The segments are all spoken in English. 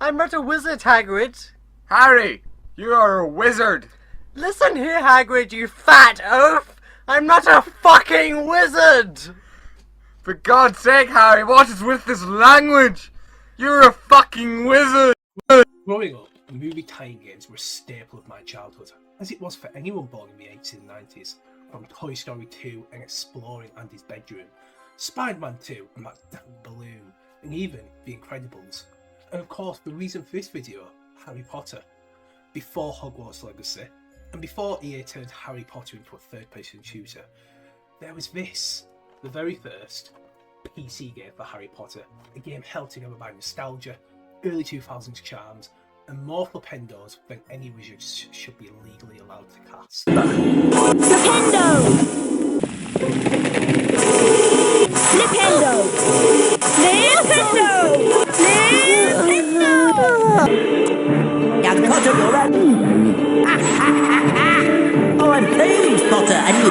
I'm not a wizard, Hagrid. Harry, you are a wizard. Listen here, Hagrid, you fat oaf. I'm not a fucking wizard. For God's sake, Harry, what is with this language? You're a fucking wizard. Growing up, movie tie-in games were a staple of my childhood, as it was for anyone born in the 80s and 90s, from Toy Story 2 and exploring Andy's bedroom, Spider-Man 2 and that damn balloon, and even The Incredibles. And of course, the reason for this video, Harry Potter. Before Hogwarts Legacy, and before EA turned Harry Potter into a third-person shooter, there was this, the very first PC game for Harry Potter, a game held together by nostalgia, early 2000s charms, and more flipendos than any wizards should be legally allowed to cast. Flipendo! Flipendo! Flipendo! Flipendo! Young Potter, you're right. Oh, I'm pleased, Potter, and you...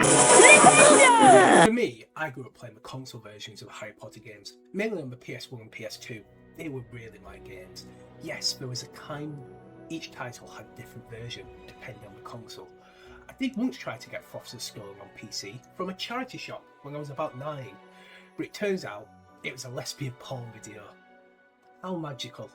Flipendo! For me, I grew up playing the console versions of Harry Potter games, mainly on the PS1 and PS2. They were really my games. Yes, there was a time each title had a different version, depending on the console. I did once try to get Philosopher's Stone on PC from a charity shop when I was about 9, but it turns out it was a lesbian porn video. How magical.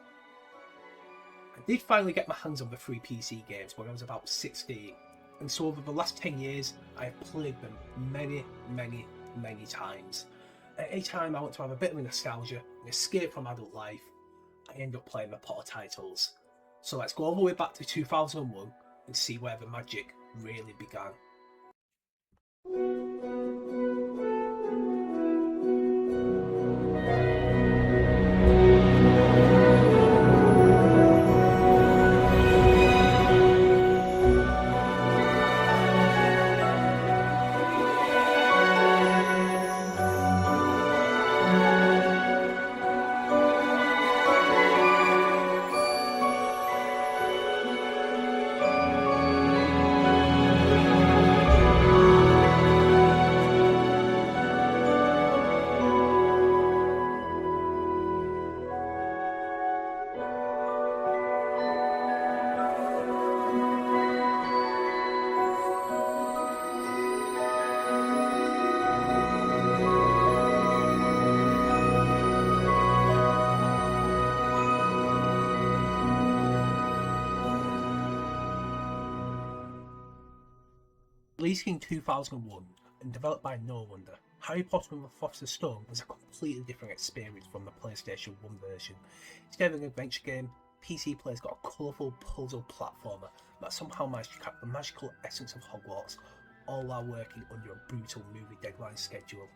I did finally get my hands on the free PC games when I was about 16, and so over the last 10 years I have played them many times. At any time I want to have a bit of a nostalgia and escape from adult life, I end up playing the Potter titles. So let's go all the way back to 2001 and see where the magic really began. Released in 2001 and developed by No Wonder, Harry Potter and the Philosopher's Stone was a completely different experience from the PlayStation 1 version. Instead of an adventure game, PC players got a colourful puzzle platformer that somehow managed to capture the magical essence of Hogwarts, all while working under a brutal movie deadline schedule.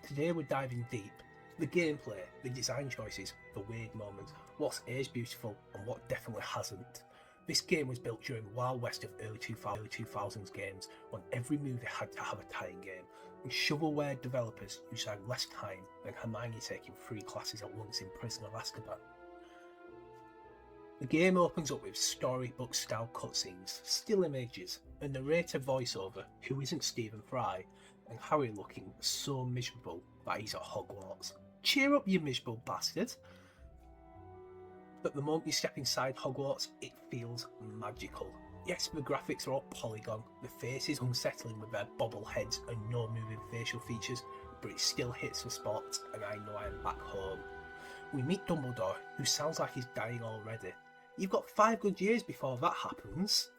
Today we're diving deep. The gameplay, the design choices, the weird moments, what's aged beautiful and what definitely hasn't. This game was built during the Wild West of early 2000s games, when every movie had to have a tie-in game, and shovelware developers usually had less time than Hermione taking 3 classes at once in Prisoner of Azkaban. The game opens up with storybook-style cutscenes, still images, a narrator voiceover who isn't Stephen Fry, and Harry looking so miserable that he's at Hogwarts. Cheer up, you miserable bastard! But the moment you step inside Hogwarts, it feels magical. Yes, the graphics are all polygon, the faces unsettling with their bobble heads and no moving facial features, but it still hits the spot and I know I am back home. We meet Dumbledore, who sounds like he's dying already. You've got 5 good years before that happens.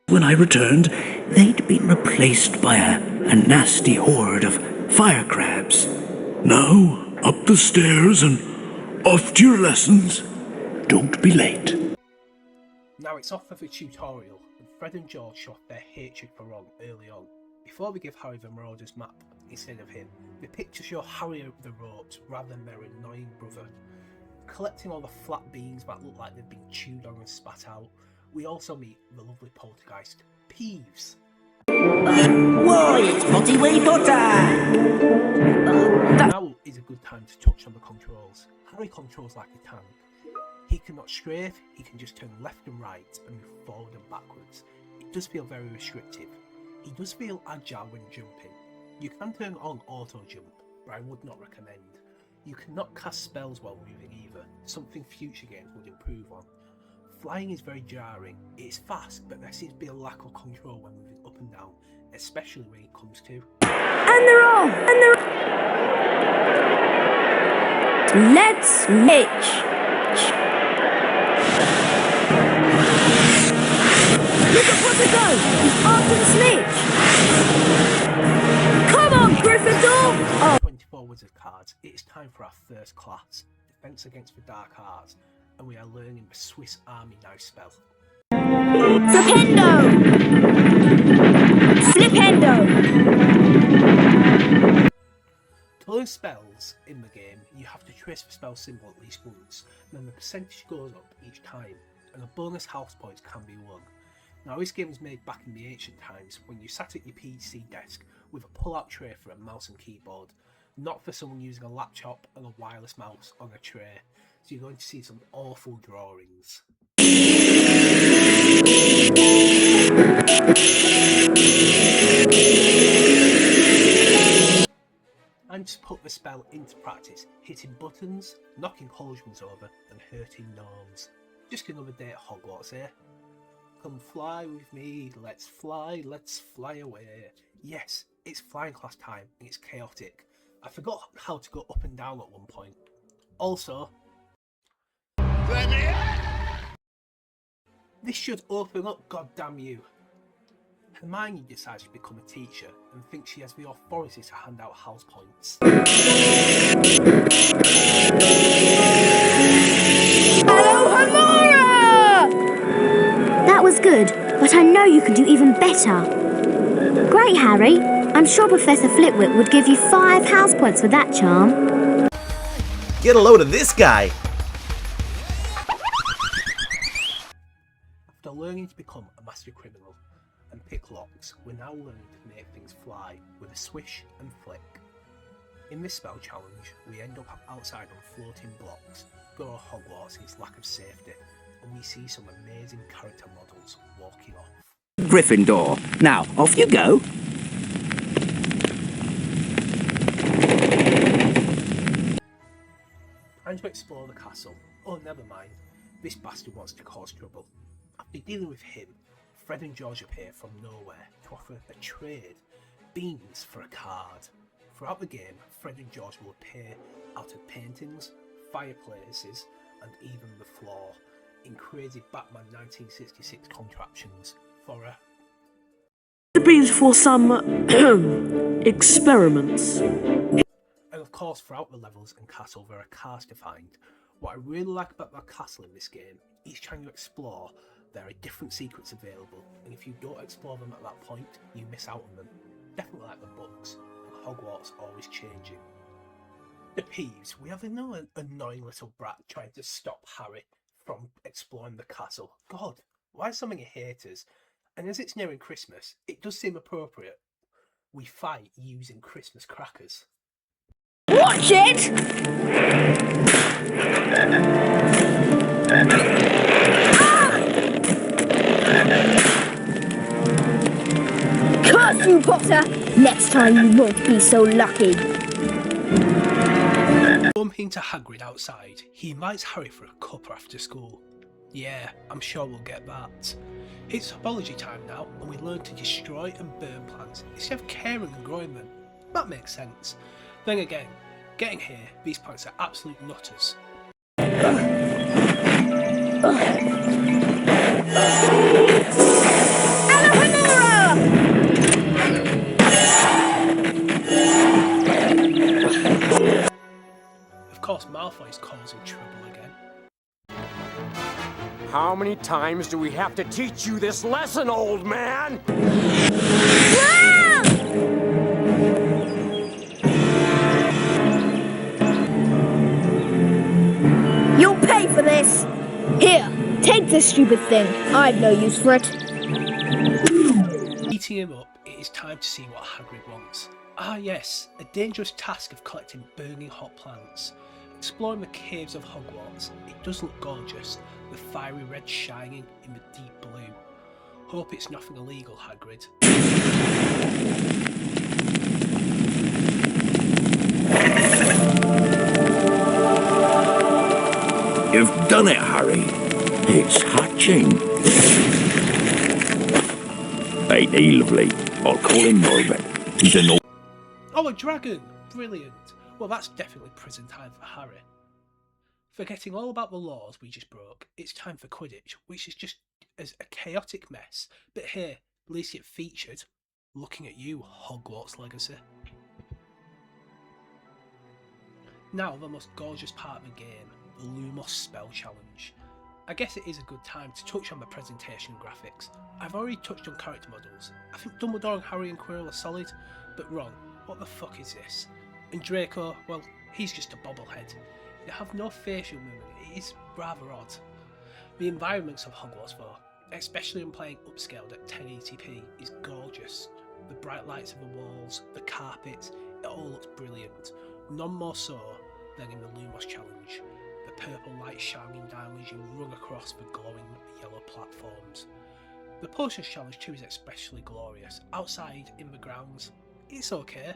When I returned, they'd been replaced by a nasty horde of fire crabs. Now, up the stairs and off to your lessons. Don't be late. Now it's off for the tutorial, and Fred and George show off their hatred for Ron early on. Before we give Harry the Marauder's map instead of him, the pictures show Harry over the ropes rather than their annoying brother. Collecting all the flat beans that look like they've been chewed on and spat out, we also meet the lovely poltergeist, Peeves. Whoa, it's Potty Way Potter! Now is a good time to touch on the controls. Harry controls like a tank. He cannot strafe, he can just turn left and right and move forward and backwards. It does feel very restrictive. He does feel agile when jumping. You can turn on auto jump, but I would not recommend. You cannot cast spells while moving either, something future games would improve on. Flying is very jarring. It's fast, but there seems to be a lack of control when moving up and down, especially when it comes to... And they're off! And they're... Let's mitch! Look at what to go! He's after the snitch! Come on, Gryffindor! Oh. 24 wizard cards. It's time for our first class, Defense Against the Dark Arts, and we are learning the Swiss Army Knife spell. Flipendo! Flipendo! To learn spells in the game, you have to trace the spell symbol at least once, and then the percentage goes up each time, and the bonus house points can be won. Now this game was made back in the ancient times, when you sat at your PC desk with a pull-out tray for a mouse and keyboard, not for someone using a laptop and a wireless mouse on a tray, so you're going to see some awful drawings. And just put the spell into practice, hitting buttons, knocking Hodgmans over and hurting Norms. Just another day at Hogwarts, eh? Come fly with me, let's fly away. Yes, it's flying class time and it's chaotic. I forgot how to go up and down at one point. Also, this should open up, goddamn you. Hermione decides to become a teacher and thinks she has the authority to hand out house points. Hello, Hamora! That was good, but I know you can do even better. Great, Harry. I'm sure Professor Flitwick would give you 5 house points for that charm. Get a load of this guy! After learning to become a master criminal and pick locks, we're now learning to make things fly with a swish and flick. In this spell challenge, we end up outside on floating blocks, go to Hogwarts in its lack of safety, and we see some amazing character models walking off. Gryffindor. Now, off you go. And to explore the castle. Oh, never mind. This bastard wants to cause trouble. After dealing with him, Fred and George appear from nowhere to offer a trade. Beans for a card. Throughout the game, Fred and George will appear out of paintings, fireplaces, and even the floor, in crazy Batman 1966 contraptions for a... The beans for some experiments. And of course, throughout the levels and castle, there are cars to find. What I really like about the castle in this game, each time you explore, there are different secrets available, and if you don't explore them at that point, you miss out on them. Definitely like the books, and Hogwarts always changing. The Peeves, we have another annoying little brat trying to stop Harry from exploring the castle. God, why so many haters? And as it's nearing Christmas, it does seem appropriate. We fight using Christmas crackers. Watch it! Curse you, Potter! Next time you won't be so lucky. Bumping into Hagrid outside, he invites Harry for a cuppa after school. Yeah, I'm sure we'll get that. It's apology time now, and we learn to destroy and burn plants instead of caring and growing them. That makes sense. Then again, getting here, these plants are absolute nutters. Of course, Malfoy's causing trouble again. How many times do we have to teach you this lesson, old man? You'll pay for this! Here, take this stupid thing. I've no use for it. Eating him up, it is time to see what Hagrid wants. Ah yes, a dangerous task of collecting burning hot plants. Exploring the caves of Hogwarts, it does look gorgeous, the fiery red shining in the deep blue. Hope it's nothing illegal, Hagrid. You've done it, Harry. It's hatching. Ain't he lovely? I'll call him Norbert. He's an Oh, a dragon! Brilliant. Well, that's definitely prison time for Harry. Forgetting all about the laws we just broke, it's time for Quidditch, which is just as a chaotic mess. But here, at least it featured looking at you, Hogwarts Legacy. Now, the most gorgeous part of the game, the Lumos Spell Challenge. I guess it is a good time to touch on the presentation and graphics. I've already touched on character models. I think Dumbledore and Harry and Quirrell are solid, but Ron, what the fuck is this? And Draco, well, he's just a bobblehead. They have no facial movement, it is rather odd. The environments of Hogwarts though, especially when playing upscaled at 1080p, is gorgeous. The bright lights of the walls, the carpets, it all looks brilliant. None more so than in the Lumos Challenge. The purple light shining down as you run across the glowing yellow platforms. The Potions Challenge too is especially glorious. Outside, in the grounds, it's okay.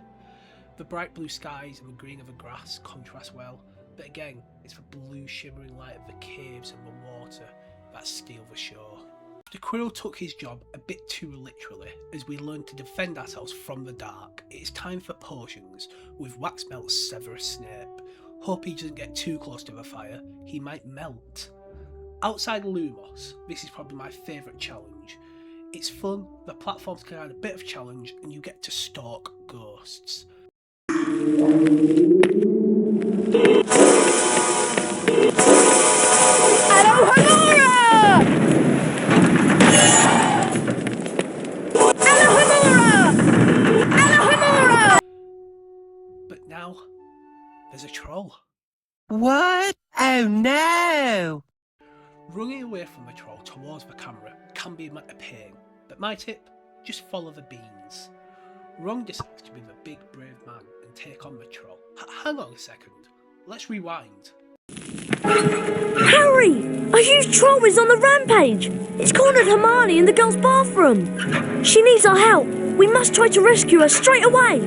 The bright blue skies and the green of the grass contrast well, but again, it's the blue shimmering light of the caves and the water that steal the show. The Quirrell took his job a bit too literally as we learn to defend ourselves from the dark. It is time for potions with Waxmelt Severus Snape. Hope he doesn't get too close to the fire, he might melt. Outside Lumos, this is probably my favourite challenge. It's fun, the platforms can add a bit of challenge and you get to stalk ghosts. But now, there's a troll. What? Oh no! Running away from the troll towards the camera can be a pain, but my tip, just follow the beans. Ron decides to be the big brave man and take on the troll. Hang on a second, let's rewind. Harry! A huge troll is on the rampage! It's cornered Hermione in the girls' bathroom! She needs our help! We must try to rescue her straight away!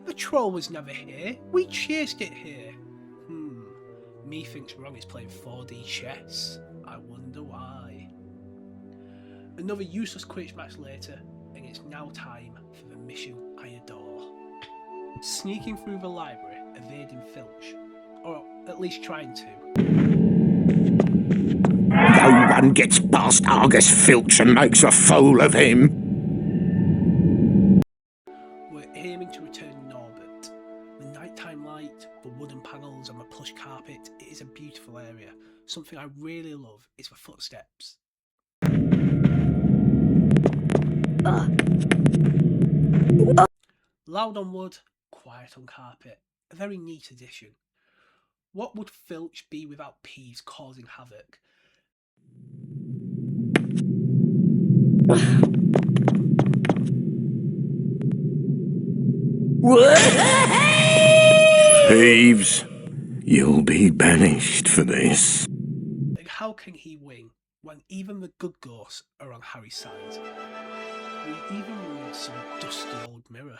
The troll was never here, we chased it here. Me thinks Ron is playing 4D chess. I wonder why. Another useless Quidditch match later, and it's now time for the mission I adore. Sneaking through the library, evading Filch. Or at least trying to. No one gets past Argus Filch and makes a fool of him. We're aiming to return Norbert. The nighttime light, the wooden panels and the plush carpet, it is a beautiful area. Something I really love is the footsteps. Loud on wood, quiet on carpet. A very neat addition. What would Filch be without Peeves causing havoc? Peeves, you'll be banished for this. Like, how can he win when even the good ghosts are on Harry's side? We even ruined some dusty old mirror.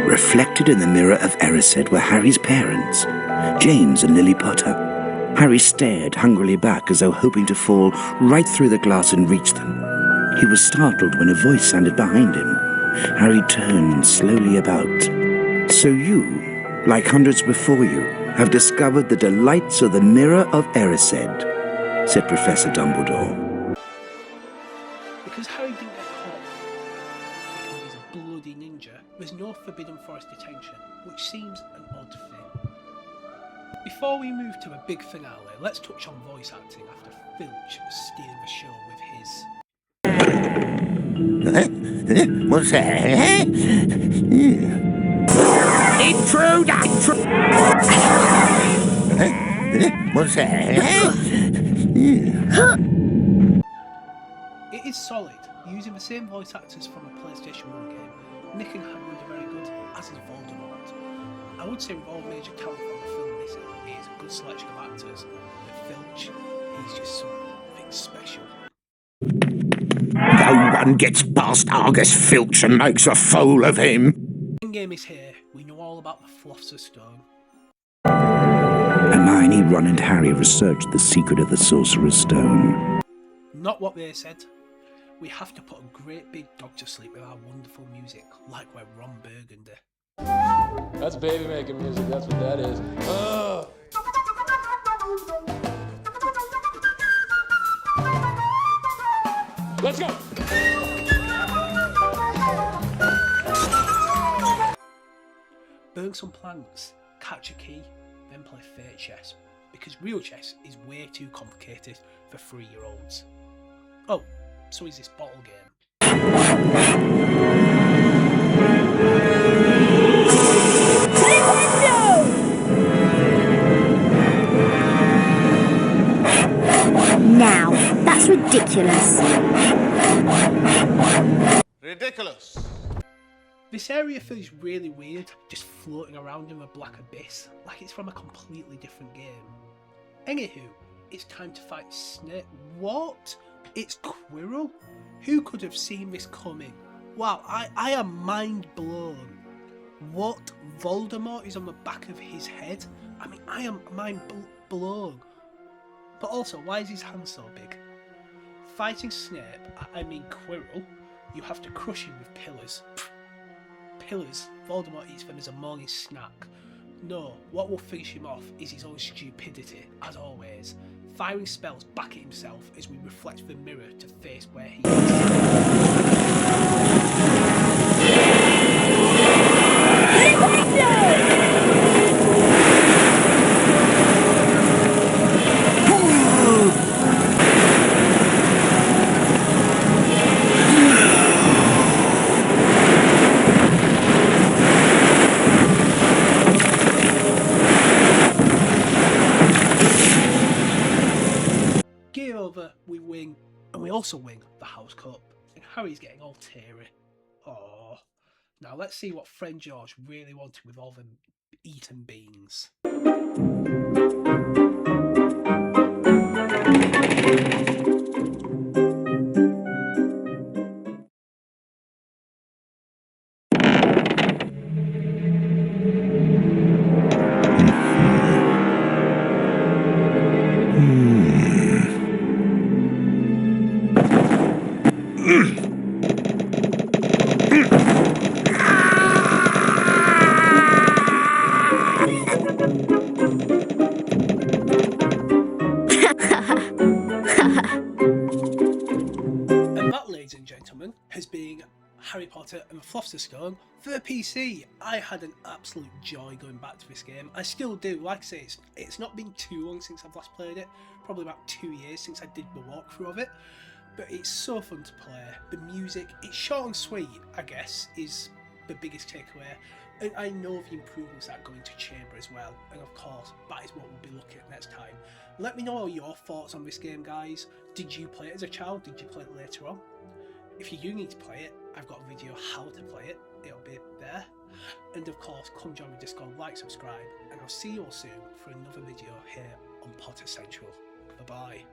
Reflected in the mirror of Erised were Harry's parents, James and Lily Potter. Harry stared hungrily back as though hoping to fall right through the glass and reach them. He was startled when a voice sounded behind him. Harry turned slowly about. So you, like hundreds before you, have discovered the delights of the mirror of Erised, said Professor Dumbledore. Because Harry didn't get caught because he's a bloody ninja, there's no Forbidden Forest detention, which seems an odd thing. Before we move to a big finale, let's touch on voice acting after Filch stealing the show with his... What's that? Intruder! What's that? It is solid, using the same voice actors from the PlayStation 1 game. Nick and Hagrid are very good, as is Voldemort. I would say with all major talent from the film missing, it is a good selection of actors, but Filch, he's just something special. anyone gets past Argus Filch and makes a fool of him. Game is here. We know all about the Philosopher's Stone. Hermione, Ron and Harry researched the secret of the Sorcerer's Stone. Not what they said. We have to put a great big dog to sleep with our wonderful music, like we're Ron Burgundy. That's baby making music, that's what that is. Let's go! Burn some planks, catch a key, then play fake chess, because real chess is way too complicated for 3-year-olds. Oh, so is this bottle game. Now, that's ridiculous. Ridiculous. This area feels really weird, just floating around in a black abyss, like it's from a completely different game. Anywho, it's time to fight Snape. What? It's Quirrell? Who could have seen this coming? Wow, I am mind blown. What? Voldemort is on the back of his head? I mean, I am mind blown. But also, why is his hand so big? Fighting Snape, I mean Quirrell, you have to crush him with pillars. Pillars, Voldemort eats them as a morning snack. No, what will finish him off is his own stupidity, as always. Firing spells back at himself as we reflect the mirror to face where he we win, and we also win the House Cup, and Harry's getting all teary. Aww. Now let's see what friend George really wanted with all them eaten beans. Has been Harry Potter and the Philosopher's Stone for the PC. I had an absolute joy going back to this game. I still do. Like I say, it's not been too long since I've last played it. Probably about 2 years since I did the walkthrough of it. But it's so fun to play. The music, it's short and sweet, I guess, is the biggest takeaway. And I know the improvements that go into Chamber as well. And of course, that is what we'll be looking at next time. Let me know all your thoughts on this game, guys. Did you play it as a child? Did you play it later on? If you do need to play it, I've got a video how to play it. It'll be there. And of course, come join the Discord, like, subscribe, and I'll see you all soon for another video here on Potter Central. Bye bye.